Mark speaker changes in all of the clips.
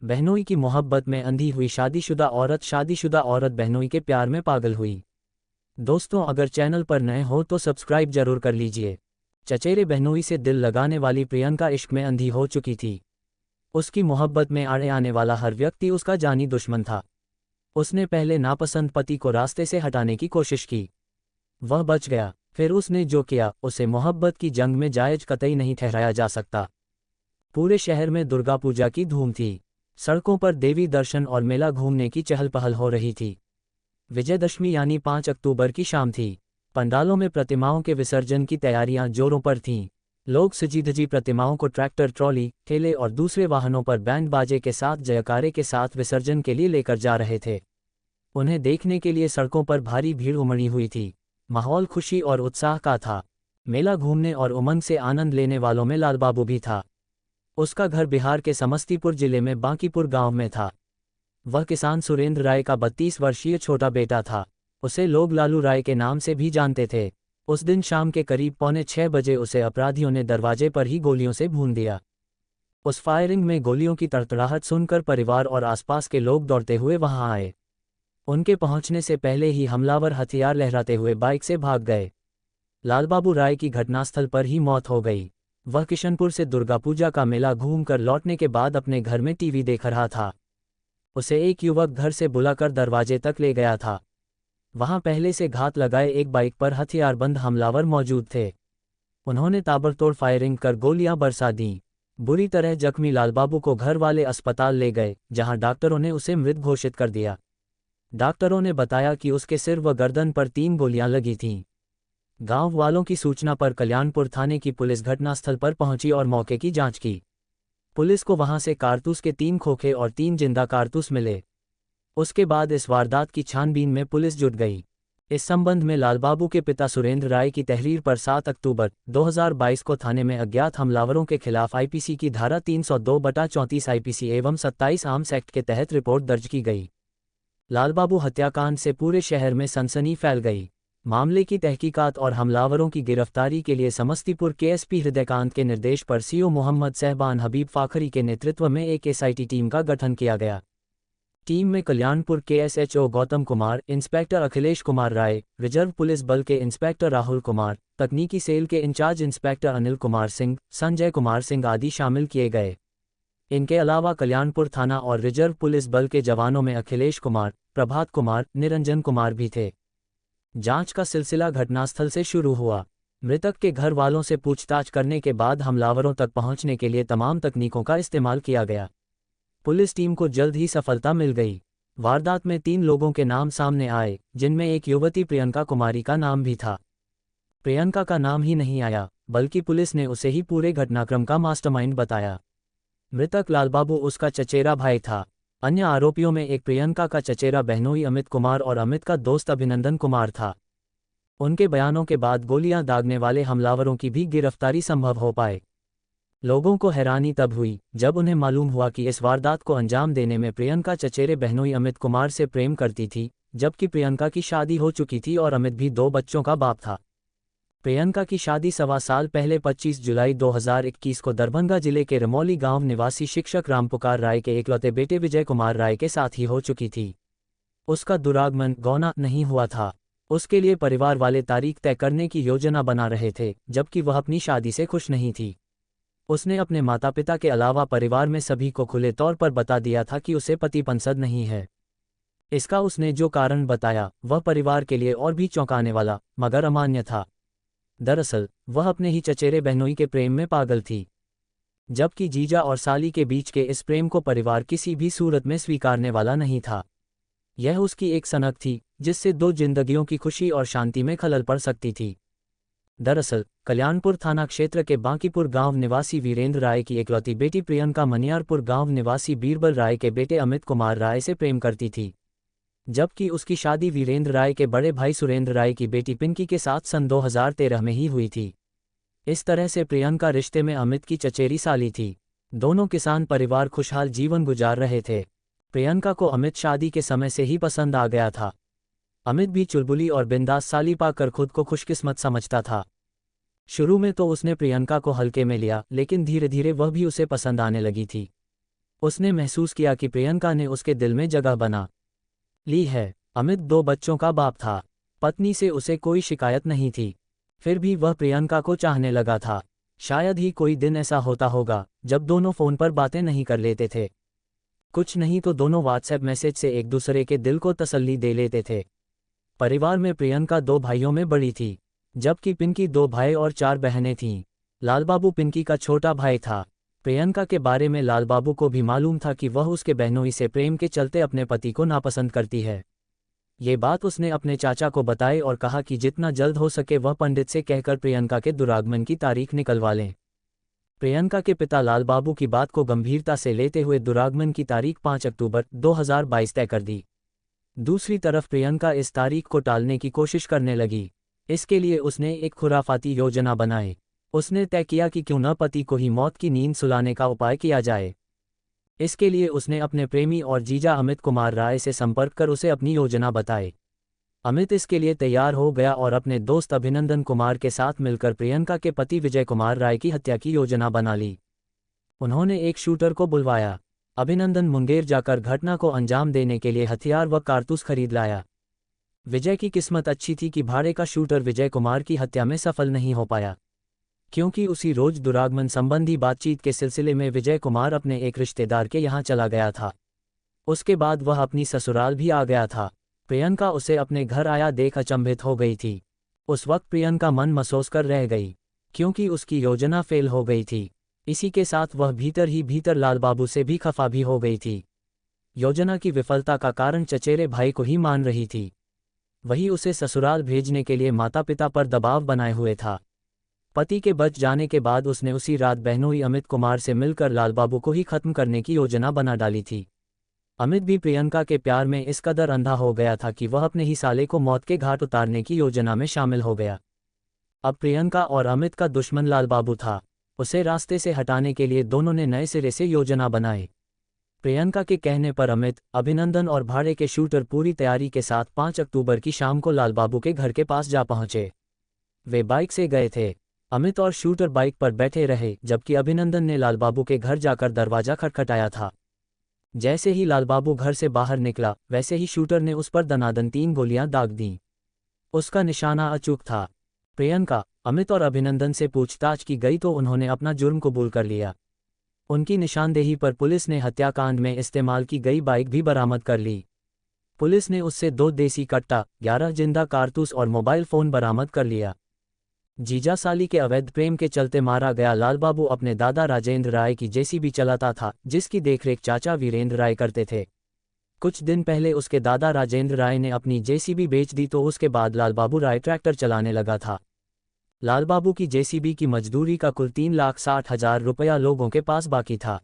Speaker 1: बहनोई की मोहब्बत में अंधी हुई शादीशुदा औरत बहनोई के प्यार में पागल हुई। दोस्तों, अगर चैनल पर नए हो तो सब्सक्राइब जरूर कर लीजिए। चचेरे बहनोई से दिल लगाने वाली प्रियंका इश्क में अंधी हो चुकी थी। उसकी मोहब्बत में आड़े आने वाला हर व्यक्ति उसका जानी दुश्मन था। उसने पहले नापसंद पति को रास्ते से हटाने की कोशिश की। वह बच गया। फिर उसने जो किया उसे मोहब्बत की जंग में जायज कतई नहीं ठहराया जा सकता। पूरे शहर में दुर्गा पूजा की धूम थी। सड़कों पर देवी दर्शन और मेला घूमने की चहल पहल हो रही थी। विजयदशमी यानी 5 अक्टूबर की शाम थी। पंडालों में प्रतिमाओं के विसर्जन की तैयारियां जोरों पर थीं। लोग सजी धजी प्रतिमाओं को ट्रैक्टर, ट्रॉली, ठेले और दूसरे वाहनों पर बैंड बाजे के साथ जयकारे के साथ विसर्जन के लिए लेकर जा रहे थे। उन्हें देखने के लिए सड़कों पर भारी भीड़ उमड़ी हुई थी। माहौल खुशी और उत्साह का था। मेला घूमने और उमंग से आनंद लेने वालों में लालबाबू भी था। उसका घर बिहार के समस्तीपुर जिले में बांकीपुर गांव में था। वह किसान सुरेंद्र राय का 32 वर्षीय छोटा बेटा था। उसे लोग लालू राय के नाम से भी जानते थे। उस दिन शाम के करीब 5:45 उसे अपराधियों ने दरवाजे पर ही गोलियों से भून दिया। उस फायरिंग में गोलियों की तड़तड़ाहट सुनकर परिवार और आसपास के लोग दौड़ते हुए वहां आए। उनके पहुंचने से पहले ही हमलावर हथियार लहराते हुए बाइक से भाग गए। लालबाबू राय की घटनास्थल पर ही मौत हो गई। वह किशनपुर से दुर्गा पूजा का मेला घूमकर लौटने के बाद अपने घर में टीवी देख रहा था। उसे एक युवक घर से बुलाकर दरवाजे तक ले गया था। वहां पहले से घात लगाए एक बाइक पर हथियारबंद हमलावर मौजूद थे। उन्होंने ताबड़तोड़ फायरिंग कर गोलियां बरसा दीं। बुरी तरह जख्मी लालबाबू को घर वाले अस्पताल ले गए, जहां डॉक्टरों ने उसे मृत घोषित कर दिया। डॉक्टरों ने बताया कि उसके सिर व गर्दन पर 3 गोलियां लगी थीं। गांव वालों की सूचना पर कल्याणपुर थाने की पुलिस घटनास्थल पर पहुंची और मौके की जांच की। पुलिस को वहां से कारतूस के 3 खोखे और 3 जिंदा कारतूस मिले। उसके बाद इस वारदात की छानबीन में पुलिस जुट गई। इस संबंध में लालबाबू के पिता सुरेंद्र राय की तहरीर पर 7 अक्टूबर 2022 को थाने में अज्ञात हमलावरों के खिलाफ आईपीसी की धारा 302/34 आईपीसी एवं 27 आर्म्स एक्ट के तहत रिपोर्ट दर्ज की गई। लालबाबू हत्याकांड से पूरे शहर में सनसनी फैल गई। मामले की तहकीकात और हमलावरों की गिरफ्तारी के लिए समस्तीपुर के एसपी हृदयकांत के निर्देश पर सीओ मोहम्मद सहबान हबीब फाखरी के नेतृत्व में एक एसआईटी टीम का गठन किया गया। टीम में कल्याणपुर के SHO Gautam Kumar, inspector Akhilesh Kumar Rai, reserve police बल के इंस्पेक्टर राहुल कुमार, तकनीकी सेल के इंचार्ज इंस्पेक्टर अनिल कुमार सिंह, संजय कुमार सिंह आदि शामिल किए गए। इनके अलावा कल्याणपुर थाना और रिजर्व पुलिस बल के जवानों में अखिलेश कुमार, प्रभात कुमार, निरंजन कुमार भी थे। जांच का सिलसिला घटनास्थल से शुरू हुआ। मृतक के घर वालों से पूछताछ करने के बाद हमलावरों तक पहुंचने के लिए तमाम तकनीकों का इस्तेमाल किया गया। पुलिस टीम को जल्द ही सफलता मिल गई। वारदात में 3 लोगों के नाम सामने आए, जिनमें एक युवती प्रियंका कुमारी का नाम भी था। प्रियंका का नाम ही नहीं आया, बल्कि पुलिस ने उसे ही पूरे घटनाक्रम का मास्टरमाइंड बताया। मृतक लालबाबू उसका चचेरा भाई था। अन्य आरोपियों में एक प्रियंका का चचेरा बहनोई अमित कुमार और अमित का दोस्त अभिनंदन कुमार था। उनके बयानों के बाद गोलियां दागने वाले हमलावरों की भी गिरफ्तारी संभव हो पाए। लोगों को हैरानी तब हुई जब उन्हें मालूम हुआ कि इस वारदात को अंजाम देने में प्रियंका चचेरे बहनोई अमित कुमार से प्रेम करती थी, जबकि प्रियंका की शादी हो चुकी थी और अमित भी 2 बच्चों का बाप था। प्रियंका की शादी 1.25 साल पहले 25 जुलाई 2021 को दरभंगा जिले के रमौली गांव निवासी शिक्षक रामपुकार राय के एकलौते बेटे विजय कुमार राय के साथ ही हो चुकी थी। उसका दुरागमन गौना नहीं हुआ था। उसके लिए परिवार वाले तारीख तय करने की योजना बना रहे थे, जबकि वह अपनी शादी से खुश नहीं थी। उसने अपने माता पिता के अलावा परिवार में सभी को खुले तौर पर बता दिया था कि उसे पति पसंद नहीं है। इसका उसने जो कारण बताया वह परिवार के लिए और भी चौंकाने वाला मगर अमान्य था। दरअसल वह अपने ही चचेरे बहनोई के प्रेम में पागल थी, जबकि जीजा और साली के बीच के इस प्रेम को परिवार किसी भी सूरत में स्वीकारने वाला नहीं था। यह उसकी एक सनक थी जिससे 2 जिंदगियों की खुशी और शांति में खलल पड़ सकती थी। दरअसल कल्याणपुर थाना क्षेत्र के बांकीपुर गांव निवासी वीरेंद्र राय की एकलौती बेटी प्रियंका मनियारपुर गांव निवासी बीरबल राय के बेटे अमित कुमार राय से प्रेम करती थी, जबकि उसकी शादी वीरेंद्र राय के बड़े भाई सुरेंद्र राय की बेटी पिंकी के साथ सन 2013 में ही हुई थी। इस तरह से प्रियंका रिश्ते में अमित की चचेरी साली थी। दोनों किसान परिवार खुशहाल जीवन गुजार रहे थे। प्रियंका को अमित शादी के समय से ही पसंद आ गया था। अमित भी चुलबुली और बिंदास साली पाकर खुद को खुशकिस्मत समझता था। शुरू में तो उसने प्रियंका को हल्के में लिया, लेकिन धीरे धीरे वह भी उसे पसंद आने लगी थी। उसने महसूस किया कि प्रियंका ने उसके दिल में जगह बना ली है। अमित 2 बच्चों का बाप था। पत्नी से उसे कोई शिकायत नहीं थी। फिर भी वह प्रियंका को चाहने लगा था। शायद ही कोई दिन ऐसा होता होगा जब दोनों फोन पर बातें नहीं कर लेते थे। कुछ नहीं तो दोनों व्हाट्सएप मैसेज से एक दूसरे के दिल को तसल्ली दे लेते थे। परिवार में प्रियंका 2 भाइयों में बड़ी थी, जबकि पिंकी 2 भाई और 4 बहनें थीं। लालबाबू पिंकी का छोटा भाई था। प्रियंका के बारे में लालबाबू को भी मालूम था कि वह उसके बहनोई से प्रेम के चलते अपने पति को नापसंद करती है। ये बात उसने अपने चाचा को बताई और कहा कि जितना जल्द हो सके वह पंडित से कहकर प्रियंका के दुरागमन की तारीख निकलवा लें। प्रियंका के पिता लालबाबू की बात को गंभीरता से लेते हुए दुरागमन की तारीख 5 अक्टूबर 2022 तय कर दी। दूसरी तरफ प्रियंका इस तारीख को टालने की कोशिश करने लगी। इसके लिए उसने एक खुराफाती योजना बनाई। उसने तय किया कि क्यों न पति को ही मौत की नींद सुलाने का उपाय किया जाए। इसके लिए उसने अपने प्रेमी और जीजा अमित कुमार राय से संपर्क कर उसे अपनी योजना बताई। अमित इसके लिए तैयार हो गया और अपने दोस्त अभिनंदन कुमार के साथ मिलकर प्रियंका के पति विजय कुमार राय की हत्या की योजना बना ली। उन्होंने एक शूटर को बुलवाया। अभिनंदन मुंगेर जाकर घटना को अंजाम देने के लिए हथियार व कारतूस खरीद लाया। विजय की किस्मत अच्छी थी कि भाड़े का शूटर विजय कुमार की हत्या में सफल नहीं हो पाया, क्योंकि उसी रोज दुरागमन संबंधी बातचीत के सिलसिले में विजय कुमार अपने एक रिश्तेदार के यहाँ चला गया था। उसके बाद वह अपनी ससुराल भी आ गया था। प्रियंका उसे अपने घर आया देख अचंभित हो गई थी। उस वक्त प्रियंका मन मसोस कर रह गई, क्योंकि उसकी योजना फेल हो गई थी। इसी के साथ वह भीतर ही भीतर लालबाबू से भी खफा भी हो गई थी। योजना की विफलता का कारण चचेरे भाई को ही मान रही थी। वही उसे ससुराल भेजने के लिए माता पिता पर दबाव बनाए हुए था। पति के बच जाने के बाद उसने उसी रात बहनोई अमित कुमार से मिलकर लालबाबू को ही खत्म करने की योजना बना डाली थी। अमित भी प्रियंका के प्यार में इस कदर अंधा हो गया था कि वह अपने ही साले को मौत के घाट उतारने की योजना में शामिल हो गया। अब प्रियंका और अमित का दुश्मन लालबाबू था। उसे रास्ते से हटाने के लिए दोनों ने नए सिरे से योजना बनाई। प्रियंका के कहने पर अमित, अभिनंदन और भाड़े के शूटर पूरी तैयारी के साथ 5 अक्टूबर की शाम को लालबाबू के घर के पास जा पहुंचे। वे बाइक से गए थे। अमित और शूटर बाइक पर बैठे रहे, जबकि अभिनंदन ने लालबाबू के घर जाकर दरवाजा खटखटाया था। जैसे ही लालबाबू घर से बाहर निकला, वैसे ही शूटर ने उस पर दनादन 3 गोलियां दाग दीं। उसका निशाना अचूक था। प्रियंका, अमित और अभिनंदन से पूछताछ की गई तो उन्होंने अपना जुर्म कबूल कर लिया। उनकी निशानदेही पर पुलिस ने हत्याकांड में इस्तेमाल की गई बाइक भी बरामद कर ली। पुलिस ने उससे 2 देसी कट्टा, 11 जिंदा कारतूस और मोबाइल फोन बरामद कर लिया। जीजा साली के अवैध प्रेम के चलते मारा गया लालबाबू अपने दादा राजेंद्र राय की जेसीबी चलाता था, जिसकी देखरेख चाचा वीरेंद्र राय करते थे। कुछ दिन पहले उसके दादा राजेंद्र राय ने अपनी जेसीबी बेच दी तो उसके बाद लालबाबू राय ट्रैक्टर चलाने लगा था। लालबाबू की जेसीबी की मजदूरी का कुल 3,60,000 रुपया लोगों के पास बाकी था।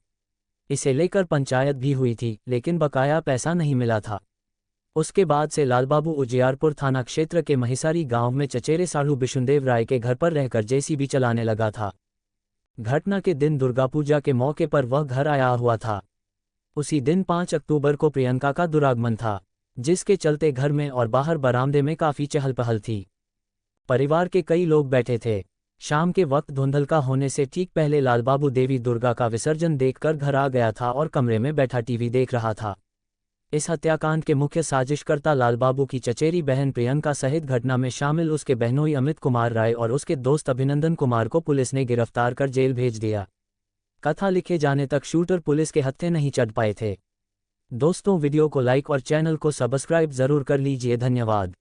Speaker 1: इसे लेकर पंचायत भी हुई थी, लेकिन बकाया पैसा नहीं मिला था। उसके बाद से लालबाबू उजियारपुर थाना क्षेत्र के महिसारी गांव में चचेरे साढ़ू बिशुनदेव राय के घर पर रहकर जेसीबी चलाने लगा था। घटना के दिन दुर्गापूजा के मौके पर वह घर आया हुआ था। उसी दिन 5 अक्टूबर को प्रियंका का दुरागमन था, जिसके चलते घर में और बाहर बरामदे में काफ़ी चहल पहल थी। परिवार के कई लोग बैठे थे। शाम के वक्त धुंधलका होने से ठीक पहले लालबाबू देवी दुर्गा का विसर्जन देखकर घर आ गया था और कमरे में बैठा टीवी देख रहा था। इस हत्याकांड के मुख्य साजिशकर्ता लालबाबू की चचेरी बहन प्रियंका सहित घटना में शामिल उसके बहनोई अमित कुमार राय और उसके दोस्त अभिनंदन कुमार को पुलिस ने गिरफ्तार कर जेल भेज दिया। कथा लिखे जाने तक शूटर पुलिस के हत्थे नहीं चढ़ पाए थे। दोस्तों, वीडियो को लाइक और चैनल को सब्सक्राइब जरूर कर लीजिए। धन्यवाद।